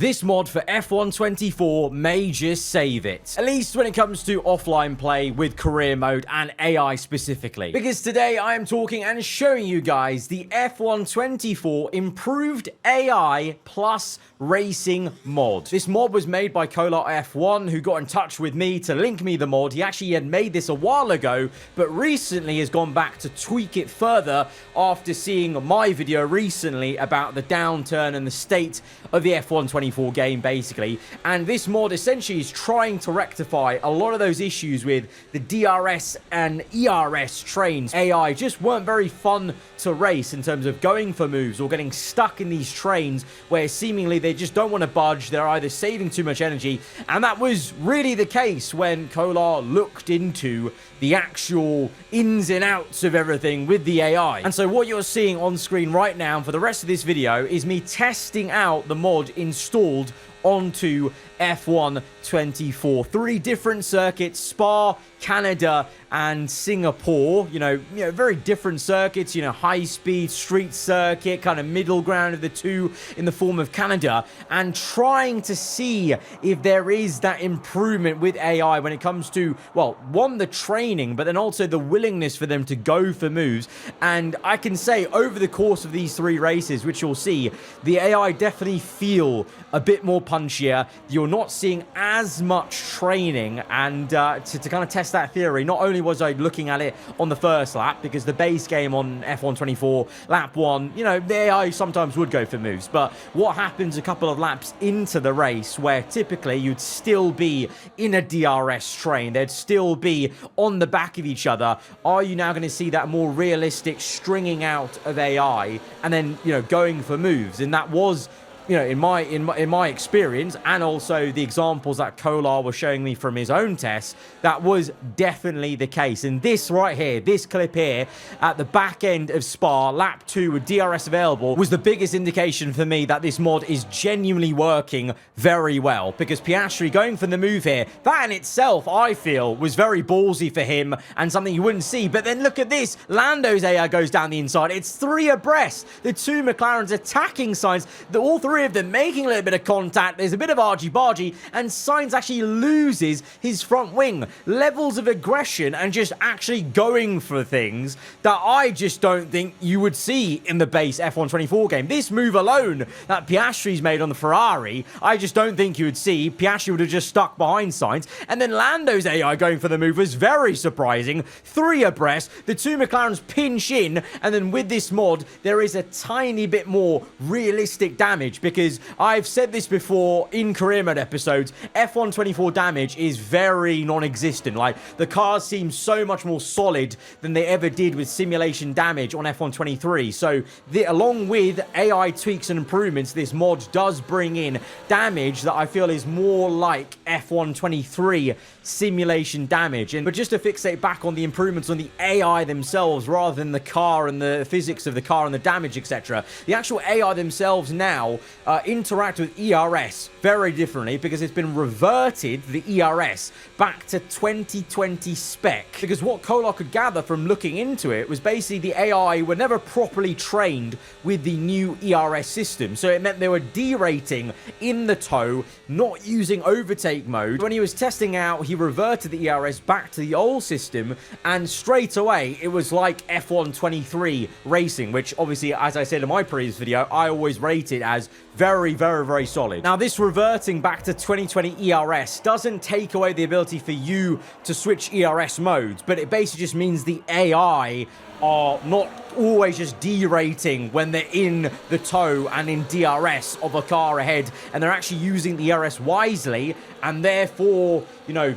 This mod for F124 may just save it, at least when it comes to offline play with career mode and AI specifically. Because today I am talking and showing you guys the F124 improved AI plus racing mod. This mod was made by Shoutout F1, who got in touch with me to link me the mod. He actually had made this a while ago, but recently has gone back to tweak it further after seeing my video recently about the downturn and the state of the F124 game, basically. And this mod essentially is trying to rectify a lot of those issues with the DRS and ERS trains. AI just weren't very fun to race in terms of going for moves or getting stuck in these trains where seemingly they just don't want to budge. They're either saving too much energy, and that was really the case when Kolar looked into the actual ins and outs of everything with the AI. And so what you're seeing on screen right now for the rest of this video is me testing out the mod installed onto F124. 3 different circuits: Spa, Canada, and Singapore. You know, very different circuits, high speed street circuit, kind of middle ground of the two in the form of Canada, and trying to see if there is that improvement with AI when it comes to, well, one, the training, but then also the willingness for them to go for moves. And I can say over the course of these 3 races, which you'll see, the AI definitely feel a bit more punchier. You're not seeing as much training, and to kind of test that theory, not only was I looking at it on the first lap, because the base game on F124 lap 1, the AI sometimes would go for moves, but what happens a couple of laps into the race where typically you'd still be in a DRS train, they'd still be on the back of each other? Are you now going to see that more realistic stringing out of AI and then going for moves? And that was, in my experience, and also the examples that Kolar was showing me from his own tests, that was definitely the case. And this right here, this clip here, at the back end of Spa, lap 2 with DRS available, was the biggest indication for me that this mod is genuinely working very well. Because Piastri going for the move here, that in itself, I feel, was very ballsy for him and something you wouldn't see. But then look at this, Lando's AI goes down the inside. It's 3 abreast. The 2 McLarens attacking Sainz, all 3 of them making a little bit of contact. There's a bit of argy-bargy, and Sainz actually loses his front wing. Levels of aggression and just actually going for things that I just don't think you would see in the base F124 game. This move alone that Piastri's made on the Ferrari, I just don't think you would see. Piastri would have just stuck behind Sainz. And then Lando's AI going for the move was very surprising. 3 abreast. The 2 McLarens pinch in, and then with this mod, there is a tiny bit more realistic damage, because I've said this before in career mode episodes, F124 damage is very non-existent. Like, the cars seem so much more solid than they ever did with simulation damage on F123. So along with AI tweaks and improvements, this mod does bring in damage that I feel is more like F123 simulation damage. But just to fixate back on the improvements on the AI themselves rather than the car and the physics of the car and the damage, etc., the actual AI themselves now interact with ERS very differently, because it's been reverted, the ERS, back to 2020 spec. Because what Kolar could gather from looking into it was basically the AI were never properly trained with the new ERS system, so it meant they were derating in the toe, not using overtake mode. When he was testing out, he reverted the ERS back to the old system, and straight away it was like F123 racing, which obviously, as I said in my previous video, I always rate it as very, very, very solid. Now, this reverting back to 2020 ERS doesn't take away the ability for you to switch ERS modes, but it basically just means the AI are not always just derating when they're in the toe and in DRS of a car ahead, and they're actually using the ERS wisely, and therefore,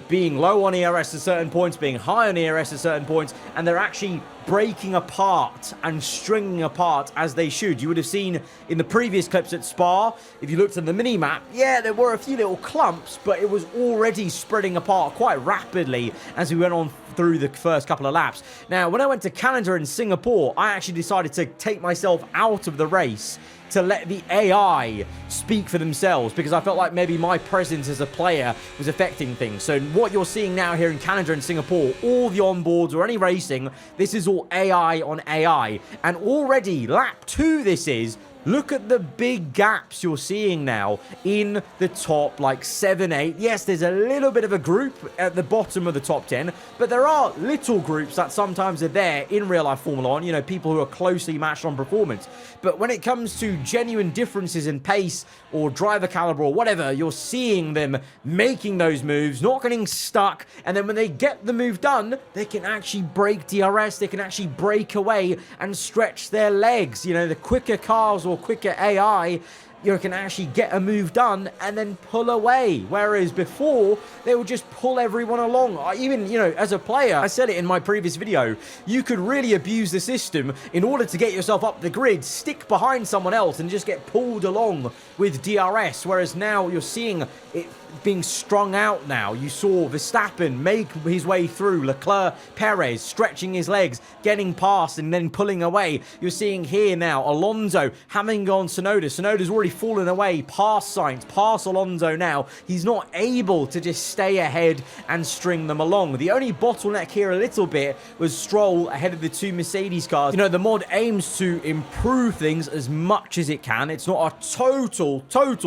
being low on ERS at certain points, being high on ERS at certain points, and they're actually breaking apart and stringing apart as they should. You would have seen in the previous clips at Spa, if you looked at the mini-map, yeah, there were a few little clumps, but it was already spreading apart quite rapidly as we went on through the first couple of laps. Now, when I went to Canada and Singapore, I actually decided to take myself out of the race to let the AI speak for themselves, because I felt like maybe my presence as a player was affecting things. So what you're seeing now here in Canada and Singapore, all the onboards or any racing, this is all AI on AI. And already lap 2 this is, look at the big gaps you're seeing now in the top, like 7, 8. Yes, there's a little bit of a group at the bottom of the top 10, but there are little groups that sometimes are there in real life Formula 1, you know, people who are closely matched on performance. But when it comes to genuine differences in pace or driver caliber or whatever, you're seeing them making those moves, not getting stuck, and then when they get the move done, they can actually break DRS, they can actually break away and stretch their legs. You know, the quicker cars or quicker AI, you can actually get a move done and then pull away. Whereas before, they would just pull everyone along. Even, you know, as a player, I said it in my previous video, you could really abuse the system in order to get yourself up the grid, stick behind someone else and just get pulled along with DRS. Whereas now you're seeing it being strung out now. You saw Verstappen make his way through, Leclerc, Perez stretching his legs, getting past and then pulling away. You're seeing here now Alonso having gone Tsunoda. Tsunoda's already fallen away past Sainz, past Alonso now. He's not able to just stay ahead and string them along. The only bottleneck here a little bit was Stroll ahead of the two Mercedes cars. You know, the mod aims to improve things as much as it can. It's not a total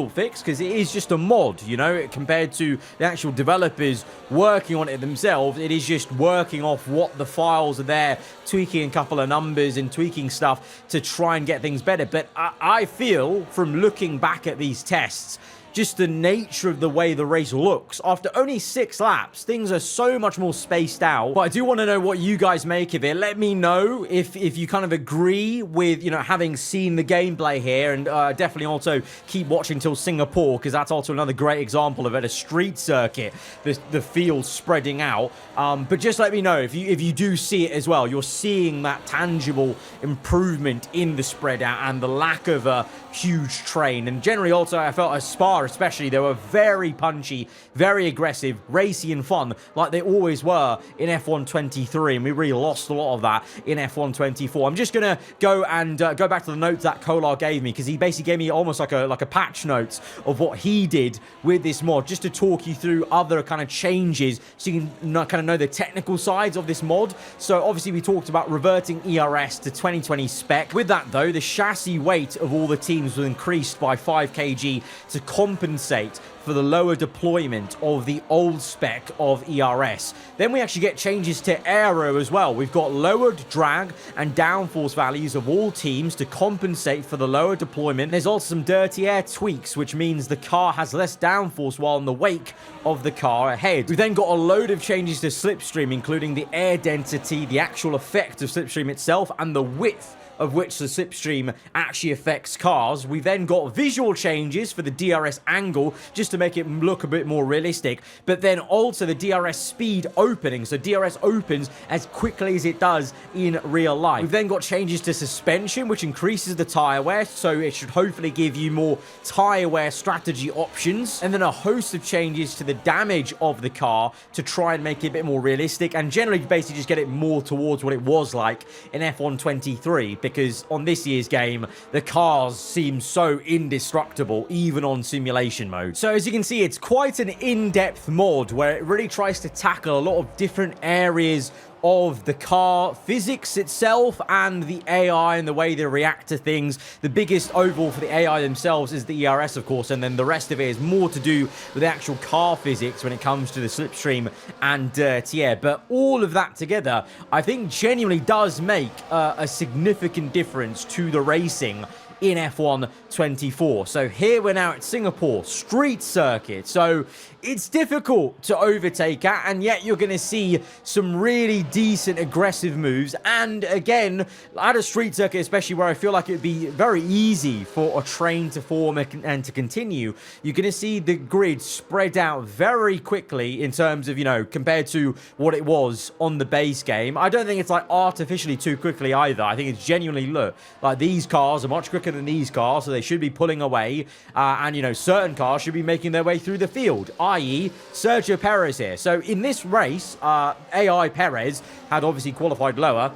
fix because it is just a mod, you know, compared to the actual developers working on it themselves. It is just working off what the files are there, tweaking a couple of numbers and tweaking stuff to try and get things better. But I feel from looking back at these tests, just the nature of the way the race looks, after only 6 laps, things are so much more spaced out. But I do want to know what you guys make of it. Let me know if you kind of agree with, you know, having seen the gameplay here, and definitely also keep watching till Singapore, because that's also another great example of it, a street circuit, the field spreading out. But just let me know if you do see it as well. You're seeing that tangible improvement in the spread out and the lack of a huge train. And generally also I felt Spa especially, they were very punchy, very aggressive, racy and fun, like they always were in F1 23, and we really lost a lot of that in F1 24. I'm just gonna go and go back to the notes that Kolar gave me, because he basically gave me almost like a patch notes of what he did with this mod, just to talk you through other kind of changes so you can kind of know the technical sides of this mod. So obviously we talked about reverting ERS to 2020 spec. With that though, the chassis weight of all the teams was increased by 5 kg to compensate for the lower deployment of the old spec of ERS. Then we actually get changes to aero as well. We've got lowered drag and downforce values of all teams to compensate for the lower deployment. There's also some dirty air tweaks, which means the car has less downforce while in the wake of the car ahead. We've then got a load of changes to slipstream, including the air density, the actual effect of slipstream itself, and the width of which the slipstream actually affects cars. We then got visual changes for the DRS angle, just to make it look a bit more realistic, but then also the DRS speed opening, so DRS opens as quickly as it does in real life. We've then got changes to suspension, which increases the tire wear, so it should hopefully give you more tire wear strategy options, and then a host of changes to the damage of the car to try and make it a bit more realistic, and generally basically just get it more towards what it was like in F1 23, because on this year's game, the cars seem so indestructible, even on simulation mode. So as you can see, it's quite an in-depth mod where it really tries to tackle a lot of different areas of the car physics itself and the AI and the way they react to things. The biggest overall for the AI themselves is the ERS, of course, and then the rest of it is more to do with the actual car physics when it comes to the slipstream and dirty air. But all of that together, I think genuinely does make a significant difference to the racing in F1 24. So here we're now at Singapore street circuit, so it's difficult to overtake at, and yet you're going to see some really decent aggressive moves. And again, at a street circuit especially, where I feel like it'd be very easy for a train to form and to continue, you're going to see the grid spread out very quickly in terms of, you know, compared to what it was on the base game. I don't think it's like artificially too quickly either. I think it's genuinely, look, like these cars are much quicker than these cars, so they should be pulling away, and you know, certain cars should be making their way through the field, i.e. Sergio Perez here. So in this race, AI Perez had obviously qualified lower,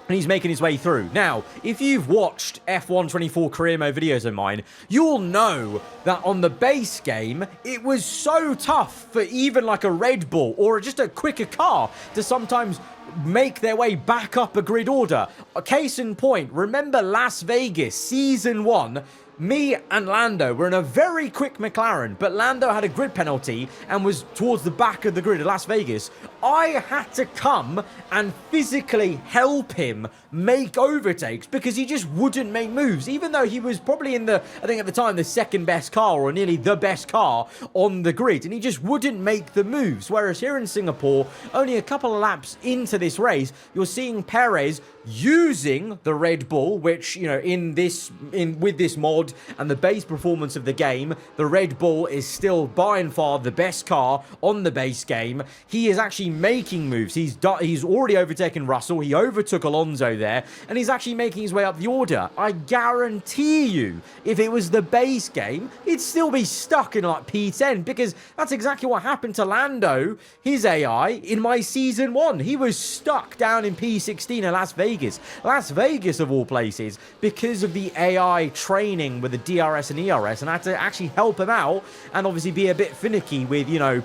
and he's making his way through. Now, if you've watched F1 24 career mode videos of mine, you'll know that on the base game, it was so tough for even like a Red Bull or just a quicker car to sometimes make their way back up a grid order. A case in point, remember Las Vegas, Season 1, me and Lando were in a very quick McLaren, but Lando had a grid penalty and was towards the back of the grid at Las Vegas. I had to come and physically help him make overtakes because he just wouldn't make moves, even though he was probably in the, I think at the time, the second best car or nearly the best car on the grid, and he just wouldn't make the moves. Whereas here in Singapore, only a couple of laps into this race, you're seeing Perez using the Red Bull, which, you know, with this mod and the base performance of the game, the Red Bull is still by and far the best car on the base game. He is actually making moves. He's already overtaken Russell. He overtook Alonso there, and he's actually making his way up the order. I guarantee you, if it was the base game, he'd still be stuck in like P10, because that's exactly what happened to Lando, his AI, in my Season 1. He was stuck down in P16 at Las Vegas. Las Vegas, of all places, because of the AI training with the DRS and ERS, and I had to actually help him out and obviously be a bit finicky with, you know,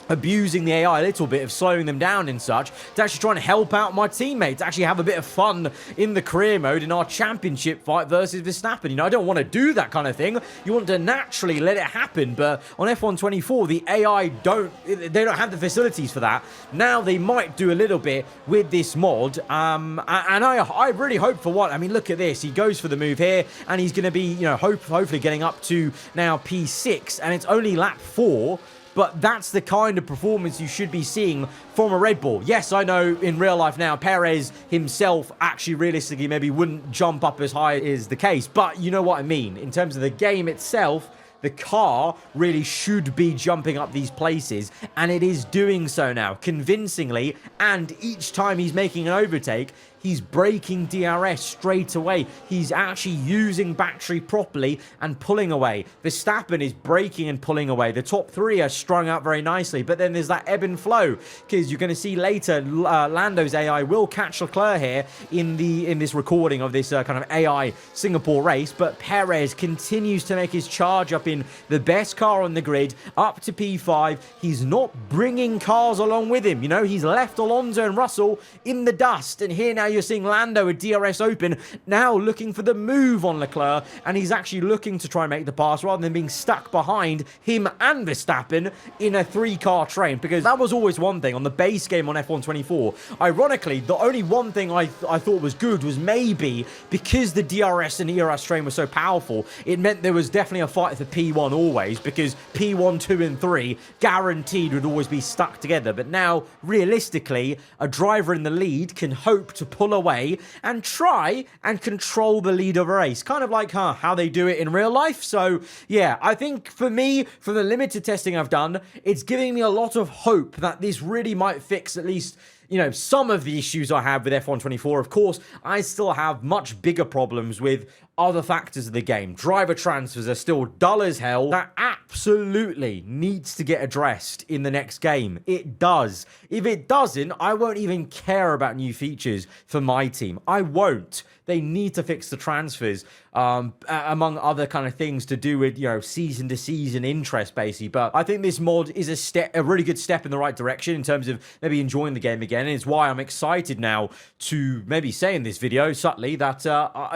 abusing the AI a little bit, of slowing them down and such, to actually trying to help out my teammates, actually have a bit of fun in the career mode in our championship fight versus Verstappen. You know, I don't want to do that kind of thing. You want to naturally let it happen, but on F1 24, the AI don't have the facilities for that. Now they might do a little bit with this mod, and I really hope for one. I mean, look at this. He goes for the move here, and he's going to be, you know, hopefully getting up to now P6, and it's only lap 4. But that's the kind of performance you should be seeing from a Red Bull. Yes, I know in real life now, Perez himself actually realistically maybe wouldn't jump up as high as the case. But you know what I mean. In terms of the game itself, the car really should be jumping up these places, and it is doing so now convincingly, and each time he's making an overtake, he's breaking DRS straight away. He's actually using battery properly and pulling away. Verstappen is braking and pulling away. The top three are strung out very nicely, but then there's that ebb and flow, because you're going to see later Lando's AI will catch Leclerc here in this recording of this kind of AI Singapore race, but Perez continues to make his charge up in the best car on the grid, up to P5. He's not bringing cars along with him. You know, he's left Alonso and Russell in the dust, and here now you're seeing Lando with DRS open, now looking for the move on Leclerc, and he's actually looking to try and make the pass rather than being stuck behind him and Verstappen in a 3-car train, because that was always one thing on the base game on F1 24. Ironically, the only one thing I thought was good was maybe because the DRS and ERS train was so powerful, it meant there was definitely a fight for P1 always, because P1, 2, and 3 guaranteed would always be stuck together. But now, realistically, a driver in the lead can hope to pull away and try and control the lead of a race, kind of like how they do it in real life. So yeah, I think for me, for the limited testing I've done, it's giving me a lot of hope that this really might fix at least, you know, some of the issues I have with F1 24. Of course, I still have much bigger problems with other factors of the game. Driver transfers are still dull as hell. That absolutely needs to get addressed in the next game. It does. If it doesn't, I won't even care about new features for my team. I won't. They need to fix the transfers, among other kind of things to do with, you know, season to season interest, basically. But I think this mod is a really good step in the right direction in terms of maybe enjoying the game again. And it's why I'm excited now to maybe say in this video subtly that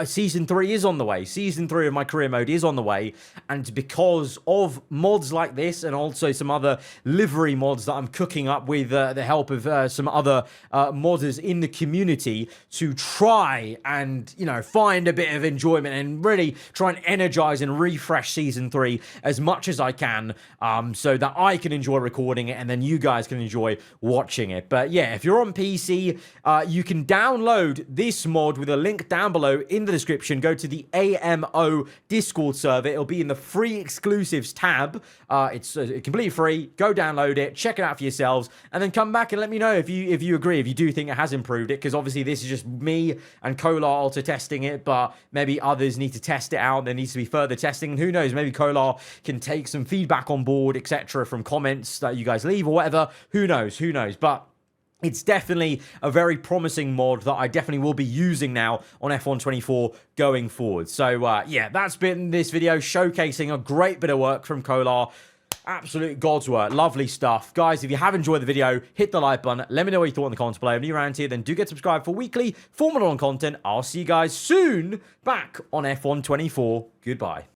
season 3 is on the way. Season 3 of my career mode is on the way. And because of mods like this, and also some other livery mods that I'm cooking up with the help of some other modders in the community, to try and, you know, find a bit of enjoyment and really try and energize and refresh season 3 as much as I can, so that I can enjoy recording it and then you guys can enjoy watching it. But yeah, if you're on PC, you can download this mod with a link down below in the description. Go to the AMO Discord server. It'll be in the free exclusives tab. It's completely free. Go download it, check it out for yourselves, and then come back and let me know if you agree, if you do think it has improved it, because obviously this is just me and Kolar to testing it, but maybe others need to test it out. There needs to be further testing, and who knows, maybe Kolar can take some feedback on board, etc., from comments that you guys leave or whatever. Who knows? But it's definitely a very promising mod that I definitely will be using now on F124 going forward. So, yeah, that's been this video showcasing a great bit of work from Kolar. Absolute God's work. Lovely stuff. Guys, if you have enjoyed the video, hit the like button. Let me know what you thought in the comments below. If you're new around here, then do get subscribed for weekly Formula 1 content. I'll see you guys soon back on F124. Goodbye.